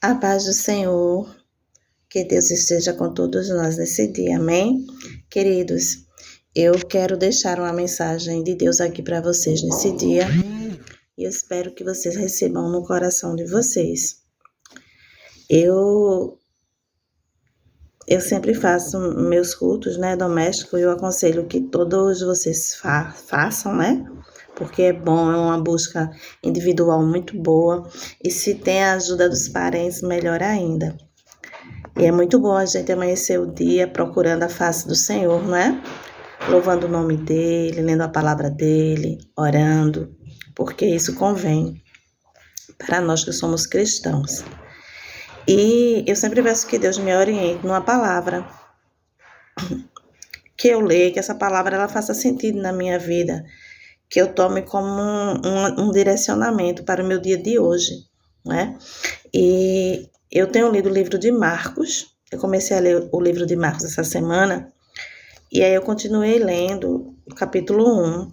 A paz do Senhor, que Deus esteja com todos nós nesse dia, amém? Queridos, eu quero deixar uma mensagem de Deus aqui para vocês nesse dia e eu espero que vocês recebam no coração de vocês. Eu sempre faço meus cultos, domésticos, e eu aconselho que todos vocês façam, porque é bom, é uma busca individual muito boa, e se tem a ajuda dos parentes, melhor ainda. E é muito bom a gente amanhecer o dia procurando a face do Senhor, louvando o nome dEle, lendo a palavra dEle, orando, porque isso convém para nós que somos cristãos. E eu sempre peço que Deus me oriente numa palavra, que eu leia, que essa palavra ela faça sentido na minha vida, que eu tome como um direcionamento para o meu dia de hoje, E eu tenho lido o livro de Marcos, eu comecei a ler o livro de Marcos essa semana, e aí eu continuei lendo o capítulo 1,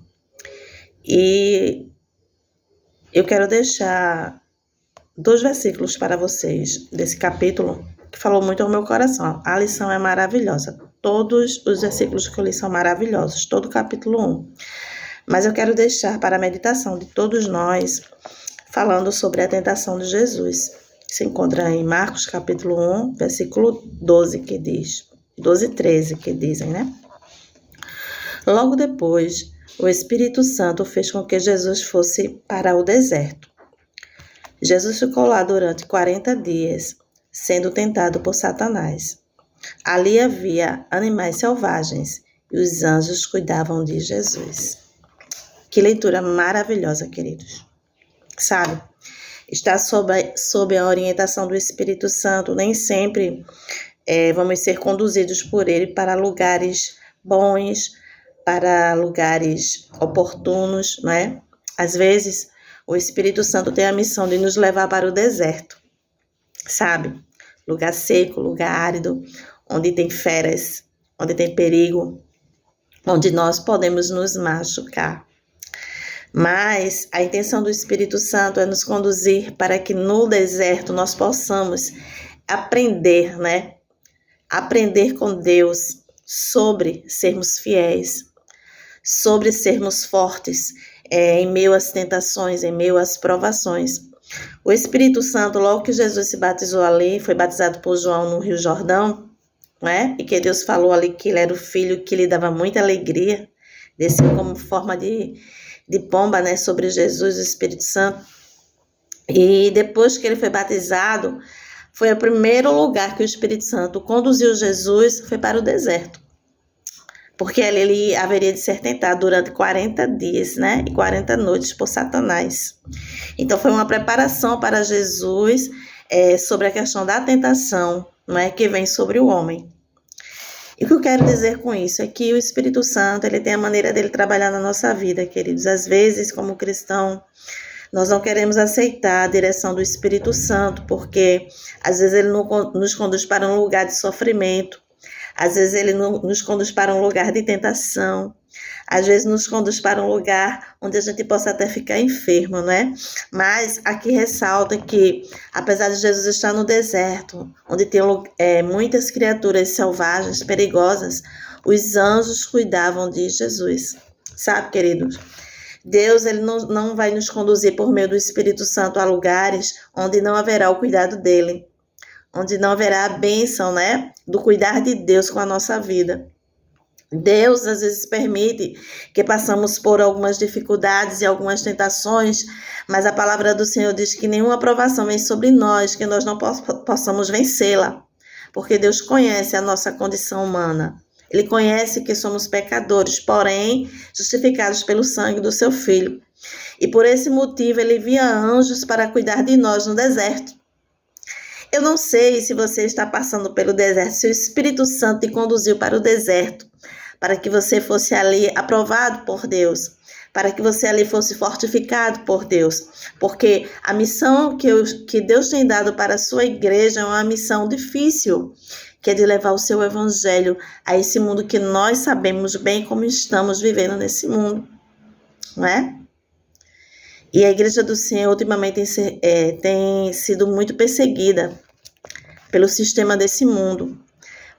e eu quero deixar 2 versículos para vocês desse capítulo, que falou muito ao meu coração. A lição é maravilhosa, todos os versículos que eu li são maravilhosos, todo o capítulo 1. Mas eu quero deixar para a meditação de todos nós, falando sobre a tentação de Jesus. Se encontra em Marcos capítulo 1, versículo 12, que diz, 12 e 13, que dizem, Logo depois, o Espírito Santo fez com que Jesus fosse para o deserto. Jesus ficou lá durante 40 dias, sendo tentado por Satanás. Ali havia animais selvagens e os anjos cuidavam de Jesus. Que leitura maravilhosa, queridos. Sabe, estar sob a orientação do Espírito Santo, nem sempre vamos ser conduzidos por ele para lugares bons, para lugares oportunos, Às vezes, o Espírito Santo tem a missão de nos levar para o deserto, sabe? Lugar seco, lugar árido, onde tem feras, onde tem perigo, onde nós podemos nos machucar. Mas a intenção do Espírito Santo é nos conduzir para que no deserto nós possamos aprender, Aprender com Deus sobre sermos fiéis, sobre sermos fortes em meio às tentações, em meio às provações. O Espírito Santo, logo que Jesus se batizou ali, foi batizado por João no Rio Jordão, E que Deus falou ali que ele era o filho que lhe dava muita alegria, desceu como forma de pomba, sobre Jesus, o Espírito Santo. E depois que ele foi batizado, foi o primeiro lugar que o Espírito Santo conduziu Jesus, foi para o deserto. Porque ele haveria de ser tentado durante 40 dias, E 40 noites por Satanás. Então foi uma preparação para Jesus sobre a questão da tentação, que vem sobre o homem. E o que eu quero dizer com isso é que o Espírito Santo, ele tem a maneira dele trabalhar na nossa vida, queridos. Às vezes, como cristão, nós não queremos aceitar a direção do Espírito Santo, porque às vezes ele nos conduz para um lugar de sofrimento, às vezes ele nos conduz para um lugar de tentação, às vezes nos conduz para um lugar onde a gente possa até ficar enfermo, Mas aqui ressalta que, apesar de Jesus estar no deserto, onde tem muitas criaturas selvagens, perigosas, os anjos cuidavam de Jesus. Sabe, queridos? Deus ele não vai nos conduzir por meio do Espírito Santo a lugares onde não haverá o cuidado dele, onde não haverá a bênção, do cuidar de Deus com a nossa vida. Deus, às vezes, permite que passamos por algumas dificuldades e algumas tentações, mas a palavra do Senhor diz que nenhuma provação vem sobre nós, que nós não possamos vencê-la, porque Deus conhece a nossa condição humana. Ele conhece que somos pecadores, porém, justificados pelo sangue do seu Filho. E por esse motivo, ele envia anjos para cuidar de nós no deserto. Eu não sei se você está passando pelo deserto, se o Espírito Santo te conduziu para o deserto, para que você fosse ali aprovado por Deus, para que você ali fosse fortificado por Deus, porque a missão que Deus tem dado para a sua igreja é uma missão difícil, que é de levar o seu evangelho a esse mundo que nós sabemos bem como estamos vivendo nesse mundo, E a igreja do Senhor ultimamente tem sido muito perseguida, pelo sistema desse mundo.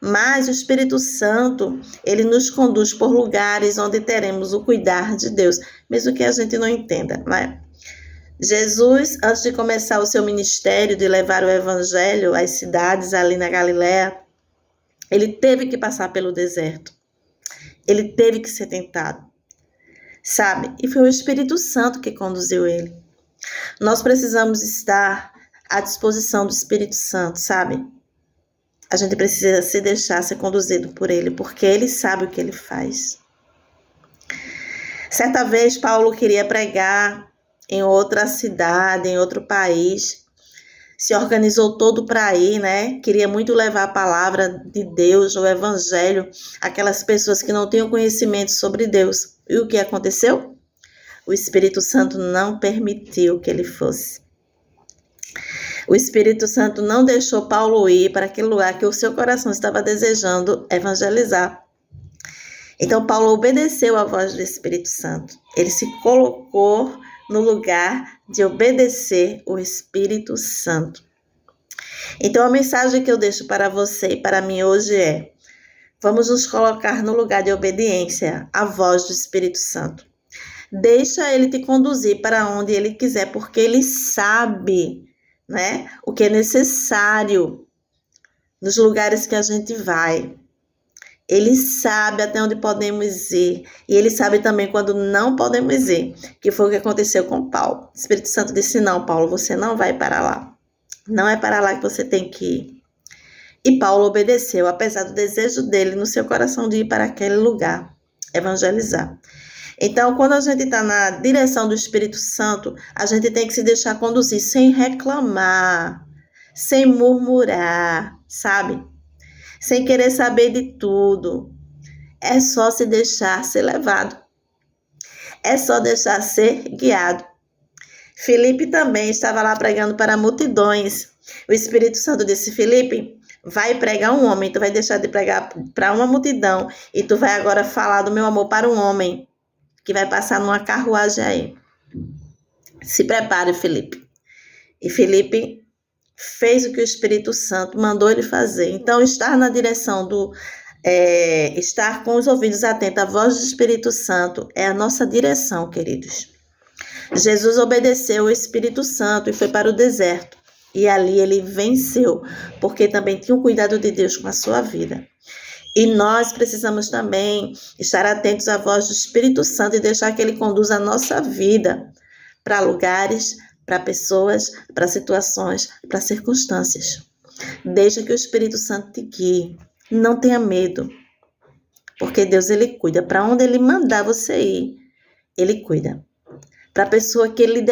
Mas o Espírito Santo, ele nos conduz por lugares onde teremos o cuidar de Deus, mesmo que a gente não entenda, né? Jesus, antes de começar o seu ministério, de levar o evangelho às cidades ali na Galiléia, ele teve que passar pelo deserto. Ele teve que ser tentado, sabe? E foi o Espírito Santo que conduziu ele. Nós precisamos estar à disposição do Espírito Santo, sabe? A gente precisa se deixar ser conduzido por ele, porque ele sabe o que ele faz. Certa vez, Paulo queria pregar em outra cidade, em outro país. Se organizou todo para ir, né? Queria muito levar a palavra de Deus, o evangelho, àquelas pessoas que não tinham conhecimento sobre Deus. E o que aconteceu? O Espírito Santo não permitiu que ele fosse. O Espírito Santo não deixou Paulo ir para aquele lugar que o seu coração estava desejando evangelizar. Então, Paulo obedeceu à voz do Espírito Santo. Ele se colocou no lugar de obedecer o Espírito Santo. Então, a mensagem que eu deixo para você e para mim hoje é: vamos nos colocar no lugar de obediência à voz do Espírito Santo. Deixa ele te conduzir para onde ele quiser, porque ele sabe, né, o que é necessário nos lugares que a gente vai. Ele sabe até onde podemos ir. E ele sabe também quando não podemos ir. Que foi o que aconteceu com Paulo. O Espírito Santo disse: não, Paulo, você não vai para lá. Não é para lá que você tem que ir. E Paulo obedeceu, apesar do desejo dele no seu coração de ir para aquele lugar, evangelizar. Então, quando a gente está na direção do Espírito Santo, a gente tem que se deixar conduzir sem reclamar, sem murmurar, sabe? Sem querer saber de tudo. É só se deixar ser levado. É só deixar ser guiado. Filipe também estava lá pregando para multidões. O Espírito Santo disse: Filipe, vai pregar um homem, tu vai deixar de pregar para uma multidão e tu vai agora falar do meu amor para um homem que vai passar numa carruagem aí. Se prepare, Filipe. E Filipe fez o que o Espírito Santo mandou ele fazer. Então, estar na direção estar com os ouvidos atentos à voz do Espírito Santo é a nossa direção, queridos. Jesus obedeceu o Espírito Santo e foi para o deserto. E ali ele venceu, porque também tinha o cuidado de Deus com a sua vida. E nós precisamos também estar atentos à voz do Espírito Santo e deixar que ele conduza a nossa vida para lugares, para pessoas, para situações, para circunstâncias. Deixa que o Espírito Santo te guie. Não tenha medo, porque Deus, ele cuida. Para onde ele mandar você ir, ele cuida. Para a pessoa que ele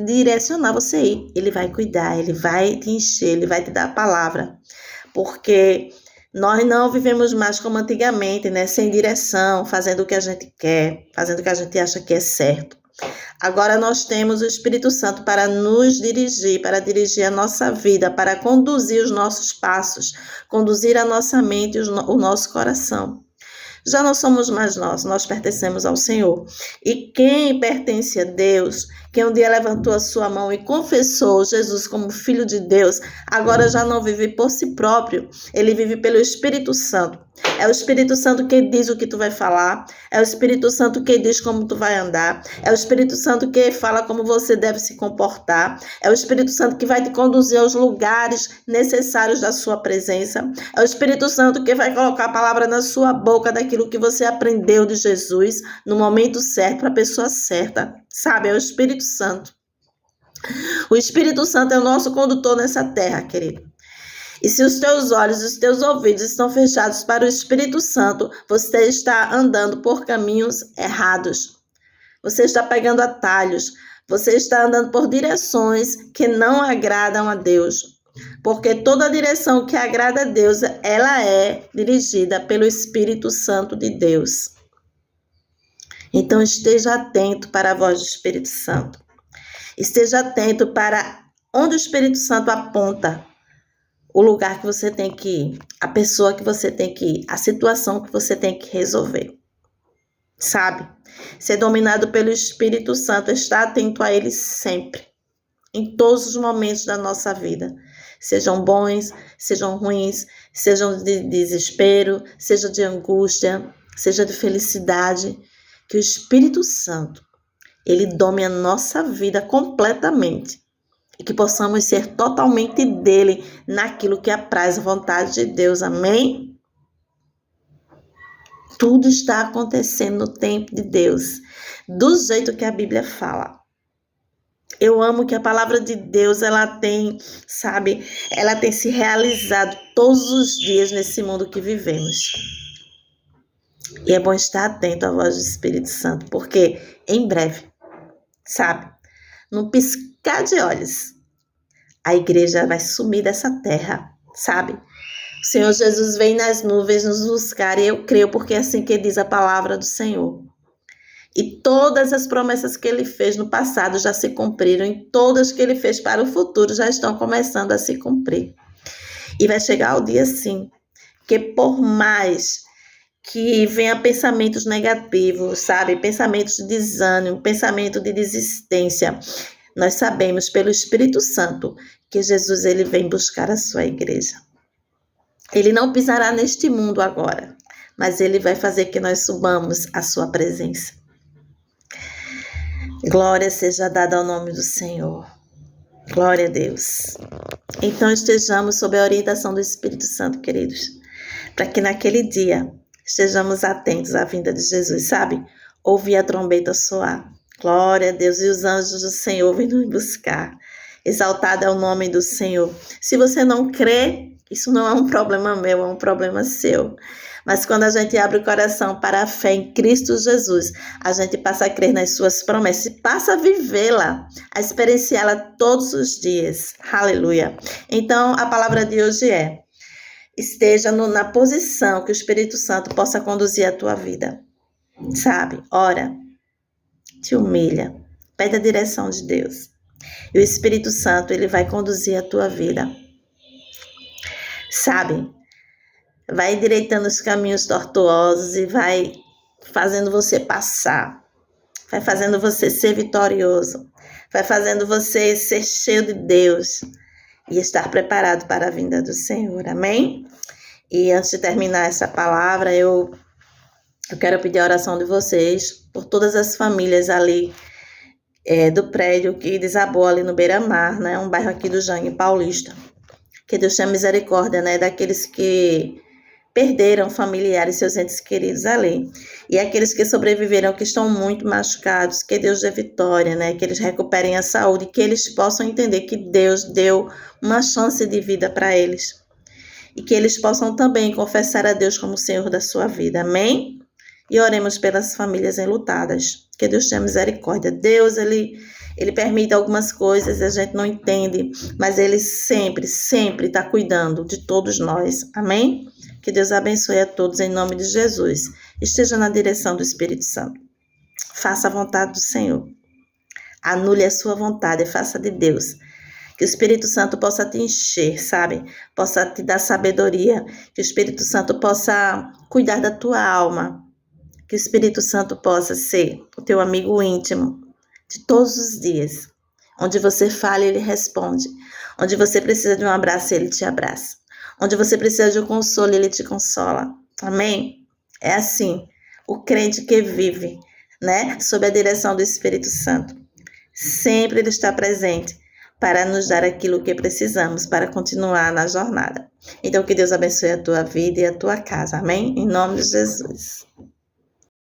direcionar você ir, ele vai cuidar, ele vai te encher, ele vai te dar a palavra. Porque nós não vivemos mais como antigamente, né? Sem direção, fazendo o que a gente quer, fazendo o que a gente acha que é certo. Agora nós temos o Espírito Santo para nos dirigir, para dirigir a nossa vida, para conduzir os nossos passos, conduzir a nossa mente e o nosso coração. Já não somos mais nós pertencemos ao Senhor. E quem pertence a Deus, quem um dia levantou a sua mão e confessou Jesus como Filho de Deus, agora já não vive por si próprio, ele vive pelo Espírito Santo. É o Espírito Santo que diz o que tu vai falar, é o Espírito Santo que diz como tu vai andar, é o Espírito Santo que fala como você deve se comportar, é o Espírito Santo que vai te conduzir aos lugares necessários da sua presença, é o Espírito Santo que vai colocar a palavra na sua boca daquilo que você aprendeu de Jesus no momento certo, para a pessoa certa, sabe? É o Espírito Santo. O Espírito Santo é o nosso condutor nessa terra, querido. E se os teus olhos e os teus ouvidos estão fechados para o Espírito Santo, você está andando por caminhos errados. Você está pegando atalhos. Você está andando por direções que não agradam a Deus. Porque toda direção que agrada a Deus, ela é dirigida pelo Espírito Santo de Deus. Então esteja atento para a voz do Espírito Santo. Esteja atento para onde o Espírito Santo aponta. O lugar que você tem que ir, a pessoa que você tem que ir, a situação que você tem que resolver. Sabe? Ser dominado pelo Espírito Santo, estar atento a ele sempre, em todos os momentos da nossa vida. sejam bons, sejam ruins, sejam de desespero, seja de angústia, seja de felicidade, que o Espírito Santo, ele dome a nossa vida completamente e que possamos ser totalmente dele naquilo que apraz a vontade de Deus. Amém? Tudo está acontecendo no tempo de Deus, do jeito que a Bíblia fala. Eu amo que a palavra de Deus, ela tem se realizado todos os dias nesse mundo que vivemos. E é bom estar atento à voz do Espírito Santo, porque em breve, num piscar de olhos, a igreja vai sumir dessa terra, O Senhor Jesus vem nas nuvens nos buscar, e eu creio porque é assim que diz a palavra do Senhor. E todas as promessas que ele fez no passado já se cumpriram, e todas que ele fez para o futuro já estão começando a se cumprir. E vai chegar o dia, sim, que por mais que venha pensamentos negativos, pensamentos de desânimo, pensamento de desistência, nós sabemos pelo Espírito Santo que Jesus, ele vem buscar a sua igreja. Ele não pisará neste mundo agora, mas ele vai fazer que nós subamos à sua presença. Glória seja dada ao nome do Senhor. Glória a Deus. Então estejamos sob a orientação do Espírito Santo, queridos, para que naquele dia estejamos atentos à vinda de Jesus, Ouvir a trombeta soar. Glória a Deus, e os anjos do Senhor vêm nos buscar. Exaltado é o nome do Senhor. Se você não crê, isso não é um problema meu, é um problema seu. Mas quando a gente abre o coração para a fé em Cristo Jesus, a gente passa a crer nas suas promessas e passa a vivê-la, a experienciá-la todos os dias. Aleluia. Então, a palavra de hoje é: esteja na posição que o Espírito Santo possa conduzir a tua vida. Ora, te humilha, pede a direção de Deus. E o Espírito Santo, ele vai conduzir a tua vida. Vai endireitando os caminhos tortuosos e vai fazendo você passar. Vai fazendo você ser vitorioso. Vai fazendo você ser cheio de Deus e estar preparado para a vinda do Senhor. Amém? E antes de terminar essa palavra, eu quero pedir a oração de vocês por todas as famílias ali do prédio que desabou ali no Beira-Mar, um bairro aqui do Jangue Paulista. Que Deus tenha misericórdia, daqueles que perderam familiares, seus entes queridos ali. E aqueles que sobreviveram, que estão muito machucados, que Deus dê vitória, que eles recuperem a saúde, que eles possam entender que Deus deu uma chance de vida para eles. E que eles possam também confessar a Deus como Senhor da sua vida. Amém? E oremos pelas famílias enlutadas. Que Deus tenha misericórdia. Deus, Ele permite algumas coisas e a gente não entende, mas Ele sempre está cuidando de todos nós. Amém? Que Deus abençoe a todos em nome de Jesus. Esteja na direção do Espírito Santo. Faça a vontade do Senhor. Anule a sua vontade, faça de Deus. Que o Espírito Santo possa te encher, Possa te dar sabedoria. Que o Espírito Santo possa cuidar da tua alma. Que o Espírito Santo possa ser o teu amigo íntimo de todos os dias. Onde você fala, Ele responde. Onde você precisa de um abraço, Ele te abraça. Onde você precisa de um consolo, Ele te consola. Amém? É assim, o crente que vive, sob a direção do Espírito Santo. Sempre Ele está presente para nos dar aquilo que precisamos para continuar na jornada. Então, que Deus abençoe a tua vida e a tua casa. Amém? Em nome de Jesus.